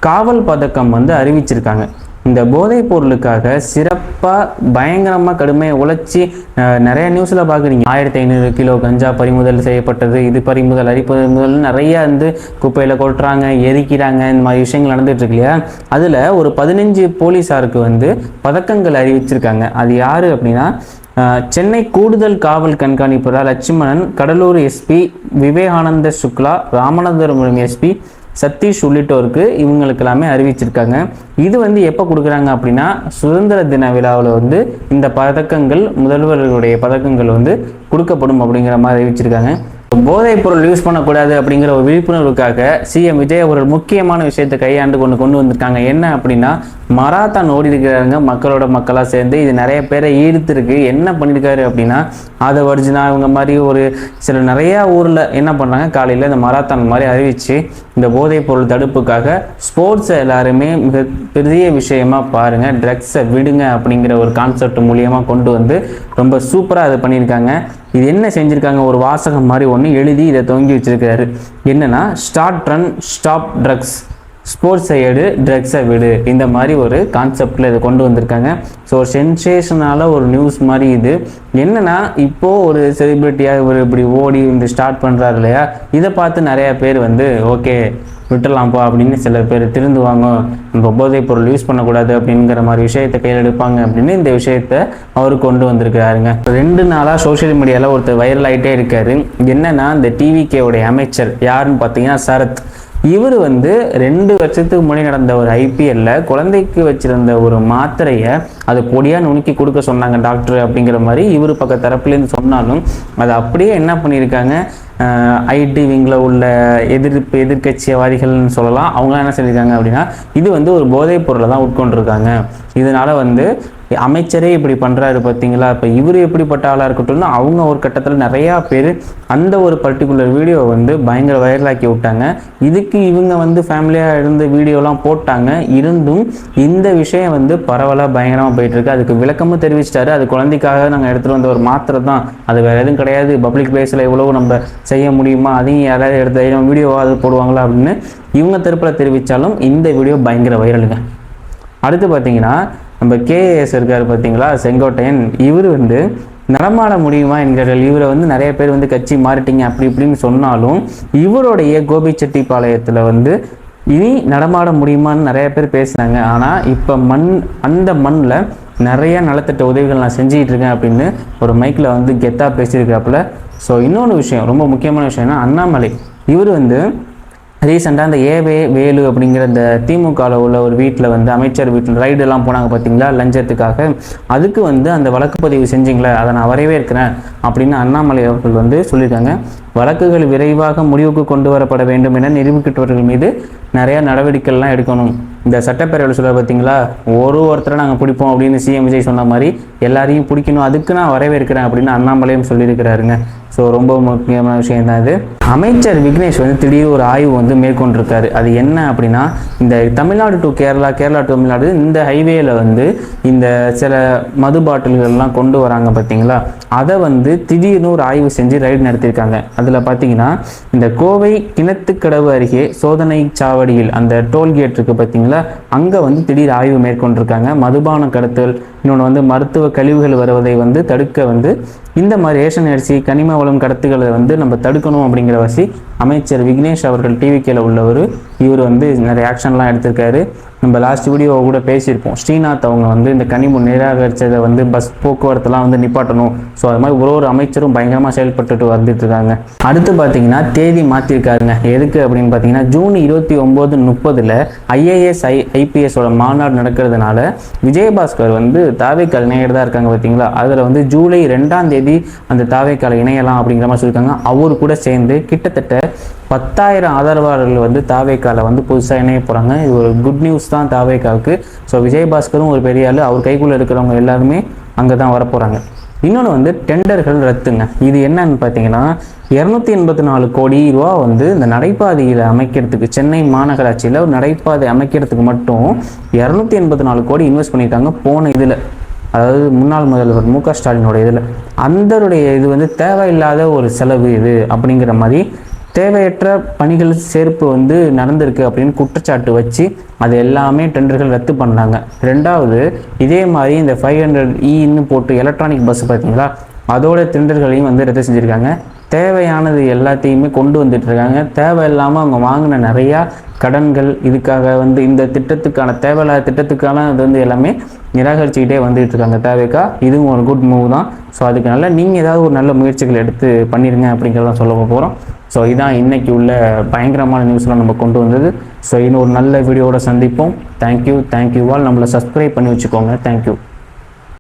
காவல் பதக்கம் வந்து அறிவிச்சிருக்காங்க. இந்த போதைப் பொருளுக்காக சிறப்பாக பயங்கரமாக கடுமையாக உழைச்சி நிறைய நியூஸில் பார்க்குறீங்க. 1500 கிலோ கஞ்சா பறிமுதல் செய்யப்பட்டது, இது பறிமுதல் பறிமுதல் நிறையா வந்து குப்பையில் கொட்டுறாங்க, எரிக்கிறாங்க, இந்த மாதிரி விஷயங்கள் நடந்துட்டு இருக்கு இல்லையா. அதில் ஒரு 15 போலீஸாருக்கு வந்து பதக்கங்கள் அறிவிச்சிருக்காங்க. அது யார் அப்படின்னா சென்னை கூடுதல் காவல் கண்காணிப்பாளர் லட்சுமணன், கடலூர் எஸ்பி விவேகானந்த சுக்லா, ராமநாதபுரம் எஸ்பி சதீஷ் உள்ளிட்டோருக்கு இவங்களுக்கு எல்லாமே அறிவிச்சிருக்காங்க. இது வந்து எப்போ கொடுக்குறாங்க அப்படின்னா சுதந்திர தின விழாவில் வந்து இந்த பதக்கங்கள் முதல்வர்களுடைய பதக்கங்கள் வந்து கொடுக்கப்படும் அப்படிங்கிற மாதிரி அறிவிச்சிருக்காங்க. போதைப் பொருள் யூஸ் பண்ணக்கூடாது அப்படிங்கிற ஒரு விழிப்புணர்வுக்காக சிஎம் விஜய் அவர்கள் முக்கியமான விஷயத்தை கையாண்டு கொண்டு வந்திருக்காங்க. என்ன அப்படின்னா மராத்தான் ஓடி இருக்கிறாங்க மக்களோட மக்களாக சேர்ந்து. இது நிறைய பேரை ஈர்த்திருக்கு. என்ன பண்ணியிருக்காரு அப்படின்னா அதை வர்ஜினா இவங்க மாதிரி ஒரு சில நிறையா ஊரில் என்ன பண்ணுறாங்க, காலையில் இந்த மராத்தான் மாதிரி அறிவித்து இந்த போதைப் பொருள் தடுப்புக்காக ஸ்போர்ட்ஸை எல்லாருமே மிக பெரிய விஷயமா பாருங்கள், ட்ரக்ஸை விடுங்க அப்படிங்கிற ஒரு கான்செப்ட் மூலியமாக கொண்டு வந்து ரொம்ப சூப்பராக அதை பண்ணியிருக்காங்க. இது என்ன செஞ்சுருக்காங்க, ஒரு வாசகம் மாதிரி ஒன்று எழுதி இதை தொங்கி வச்சிருக்கிறாரு. என்னன்னா ஸ்டார்ட் ரன் ஸ்டாப் ட்ரக்ஸ், ஸ்போர்ட்ஸை எடு ட்ரக்ஸை விடு, இந்த மாதிரி ஒரு கான்செப்டில் இதை கொண்டு வந்திருக்காங்க. ஸோ சென்சேஷனால ஒரு நியூஸ் மாதிரி இது. என்னன்னா இப்போது ஒரு செலிப்ரிட்டியாக இவர் இப்படி ஓடி இந்த ஸ்டார்ட் பண்ணுறாரு இல்லையா, இதை பார்த்து நிறையா பேர் வந்து ஓகே விட்டுடலாம்ப்பா அப்படின்னு சில பேர் திருந்துவாங்க, நம்ம போதைப் பொருள் யூஸ் பண்ணக்கூடாது அப்படிங்கிற மாதிரி விஷயத்தை கையில் எடுப்பாங்க அப்படின்னு இந்த விஷயத்தை அவர் கொண்டு வந்திருக்கிறாருங்க. 2 நாளாக சோஷியல் மீடியாவில் ஒருத்தர் வைரல் ஆகிட்டே இருக்காரு. என்னன்னா இந்த டிவிகேவுடைய அமைச்சர் யாருன்னு பார்த்தீங்கன்னா சரத். இவர் வந்து 2 வருஷத்துக்கு முன்னாடி நடந்த ஒரு ஐபிஎல்ல குழந்தைக்கு வச்சிருந்த ஒரு மாத்திரையை அது பொடியாக நுணுக்கி கொடுக்க சொன்னாங்க டாக்டர் அப்படிங்கிற மாதிரி இவர் பக்க தரப்புலேருந்து சொன்னாலும் அதை அப்படியே என்ன பண்ணியிருக்காங்க, ஐடி விங்கில் உள்ள எதிர்கட்சியவாதிகள்னு சொல்லலாம், அவங்களாம் என்ன சொல்லியிருக்காங்க அப்படின்னா இது வந்து ஒரு போதைப் பொருளை தான் உட்கொண்டிருக்காங்க, இதனால வந்து அமைச்சரே இப்படி பண்ணுறாரு பார்த்தீங்களா, இப்போ இவர் எப்படிப்பட்ட ஆளாக இருக்கட்டும்னு அவங்க ஒரு கட்டத்தில் நிறையா பேர் அந்த ஒரு பர்டிகுலர் வீடியோவை வந்து பயங்கர வைரலாக்கி விட்டாங்க. இதுக்கு இவங்க வந்து ஃபேமிலியாக இருந்த வீடியோலாம் போட்டாங்க. இருந்தும் இந்த விஷயம் வந்து பரவலாக பயங்கரமாக போயிட்டுருக்கு. அதுக்கு விளக்கமும் தெரிவிச்சிட்டாரு. அது குழந்தைக்காக நாங்கள் எடுத்துகிட்டு வந்த ஒரு மாத்திரை தான், அது வேறு எதுவும் கிடையாது, பப்ளிக் பிளேஸில் எவ்வளவு நம்ம செய்ய முடியுமா, அதையும் யாராவது எடுத்து வீடியோவாக போடுவாங்களா அப்படின்னு இவங்க தரப்பில் தெரிவித்தாலும் இந்த வீடியோ பயங்கர வைரலுங்க. அடுத்து பார்த்தீங்கன்னா நம்ம கேஏஎஸ் இருக்கார் பார்த்தீங்களா, செங்கோட்டையன். இவர் வந்து நடமாட முடியுமா என்கிறார்கள். இவரை வந்து நிறைய பேர் வந்து கட்சி மாறிட்டீங்க அப்படி இப்படின்னு சொன்னாலும் இவருடைய கோபிச்செட்டிப்பாளையத்தில் வந்து இனி நடமாட முடியுமான்னு நிறைய பேர் பேசுனாங்க. ஆனால் இப்போ அந்த மண்ணில் நிறைய நலத்திட்ட உதவிகள் நான் செஞ்சுக்கிட்டு இருக்கேன் அப்படின்னு ஒரு மைக்கில் வந்து கெத்தாக பேசியிருக்காப்புல. ஸோ இன்னொன்று விஷயம், ரொம்ப முக்கியமான விஷயம்னா அண்ணாமலை இவர் வந்து ரீசெண்டாக அந்த வேலு அப்படிங்கிற இந்த திமுகவில் உள்ள ஒரு வீட்டில் வந்து அமைச்சர் வீட்டில் ரைடெல்லாம் போனாங்க பார்த்தீங்களா லஞ்சத்துக்காக. அதுக்கு வந்து அந்த வழக்கு பதிவு செஞ்சிங்களே அதை நான் வரவேற்கிறேன் அப்படின்னு அண்ணாமலை அவர்கள் வந்து சொல்லியிருக்காங்க. வழக்குகள் விரைவாக முடிவுக்கு கொண்டு வரப்பட வேண்டும் என நிரூபிக்கப்பட்டவர்கள் மீது நிறையா நடவடிக்கைகள்லாம் எடுக்கணும். இந்த சட்டப்பேரவையில் சொல்ல பார்த்தீங்களா, ஒருத்தரை நாங்கள் பிடிப்போம் அப்படின்னு சிஎம் விஜய் சொன்ன மாதிரி எல்லாரையும் பிடிக்கணும், அதுக்கு நான் வரவேற்கிறேன் அப்படின்னு அண்ணாமலையும் சொல்லியிருக்கிறாருங்க. ஸோ ரொம்ப முக்கியமான விஷயம் தான் இது. அமைச்சர் விக்னேஷ் வந்து திடீர் ஒரு ஆய்வு வந்து மேற்கொண்டிருக்காரு. அது என்ன அப்படின்னா இந்த தமிழ்நாடு டு கேரளா, கேரளா டு தமிழ்நாடு இந்த ஹைவேயில் வந்து இந்த சில மது பாட்டில்கள்லாம் கொண்டு வராங்க பார்த்தீங்களா, அதை வந்து திடீர்னு ஒரு ஆய்வு செஞ்சு ரைடு நடத்தியிருக்காங்க. அதில் பார்த்தீங்கன்னா இந்த கோவை கிணத்துக்கடவு அருகே சோதனை சாவடியில் அந்த டோல்கேட் இருக்குது பார்த்தீங்களா, அங்கே வந்து திடீர் ஆய்வு மேற்கொண்டிருக்காங்க. மதுபான கடத்தல், இன்னொன்று வந்து மருத்துவ கழிவுகள் வருவதை வந்து தடுக்க வந்து இந்த மாதிரி ரேஷன் அரிசி கனிம வளம் கடத்துக்களை வந்து நம்ம தடுக்கணும் அப்படிங்கிற வசி அமைச்சர் விக்னேஷ் அவர்கள் டிவிகேல உள்ளவர். இவர் வந்து நிறைய ஆக்ஷன்லாம் எடுத்திருக்காரு. நம்ம லாஸ்ட் வீடியோவை கூட பேசியிருப்போம். ஸ்ரீநாத் அவங்க வந்து இந்த கனிமு நிராகரித்ததை வந்து பஸ் போக்குவரத்துலாம் வந்து நிப்பாட்டணும். ஸோ அது மாதிரி ஒரு அமைச்சரும் பயங்கரமாக செயல்பட்டுட்டு வந்துட்டு இருக்காங்க. அடுத்து பார்த்தீங்கன்னா தேதி மாற்றிருக்காருங்க. எதுக்கு அப்படின்னு பார்த்தீங்கன்னா ஜூன் 29, 30 ஐஏஎஸ் ஐபிஎஸோட மாநாடு நடக்கிறதுனால விஜயபாஸ்கர் வந்து தாவேக்கால் இணையர் தான் இருக்காங்க பார்த்தீங்களா, அதில் வந்து ஜூலை 2ஆம் தேதி அந்த தாவேக்கால் இணையலாம் அப்படிங்கிற மாதிரி சொல்லியிருக்காங்க. அவர் கூட சேர்ந்து கிட்டத்தட்ட 10,000 ஆதரவாளர்கள் வந்து தாவேக்கால வந்து புதுசாக இணைய போகிறாங்க. இது ஒரு குட் நியூஸ் தான் தாவேக்காவுக்கு. ஸோ விஜயபாஸ்கரும் ஒரு பெரிய ஆள், அவர் கைக்குள்ளே இருக்கிறவங்க எல்லாருமே அங்கே தான் வரப்போகிறாங்க. இன்னொன்று வந்து டெண்டர்கள் ரத்துங்க. இது என்னன்னு பார்த்தீங்கன்னா 284 கோடி ரூபா வந்து இந்த நடைபாதையில் அமைக்கிறதுக்கு, சென்னை மாநகராட்சியில் ஒரு நடைபாதை அமைக்கிறதுக்கு மட்டும் 284 கோடி இன்வெஸ்ட் பண்ணியிருக்காங்க போன இதில், அதாவது முன்னாள் முதல்வர் மு.க. ஸ்டாலினோட இதில். அந்தருடைய இது வந்து தேவையில்லாத ஒரு செலவு இது அப்படிங்கிற மாதிரி தேவையற்ற பணிகள் சேர்ப்பு வந்து நடந்திருக்கு அப்படின்னு குற்றச்சாட்டு வச்சு அது எல்லாமே டெண்டர்கள் ரத்து பண்ணாங்க. ரெண்டாவது, இதே மாதிரி இந்த 500E போட்டு எலக்ட்ரானிக் பஸ் பார்த்தீங்களா, அதோட டெண்டர்களையும் வந்து ரத்து செஞ்சுருக்காங்க. தேவையானது எல்லாத்தையுமே கொண்டு வந்துட்டு இருக்காங்க. தேவையில்லாமல் அவங்க வாங்கின நிறையா கடன்கள், இதுக்காக வந்து இந்த திட்டத்துக்கான தேவையில்லாத திட்டத்துக்கான அது வந்து எல்லாமே நிராகரிச்சுக்கிட்டே வந்துட்டு இருக்காங்க தேவைக்கா. இதுவும் ஒரு குட் மூவ் தான். ஸோ அதுக்கு நீங்கள் ஏதாவது ஒரு நல்ல முயற்சிகள் எடுத்து பண்ணிடுங்க அப்படிங்கிறத சொல்ல போகிறோம். ஸோ இதான் இன்னைக்கு உள்ள பயங்கரமான நியூஸ்லாம் நம்ம கொண்டு வந்தது. ஸோ இன்னும் ஒரு நல்ல வீடியோவோட சந்திப்போம். Thank you all. நம்மளை சப்ஸ்கிரைப் பண்ணி வச்சுக்கோங்க. தேங்க்யூ.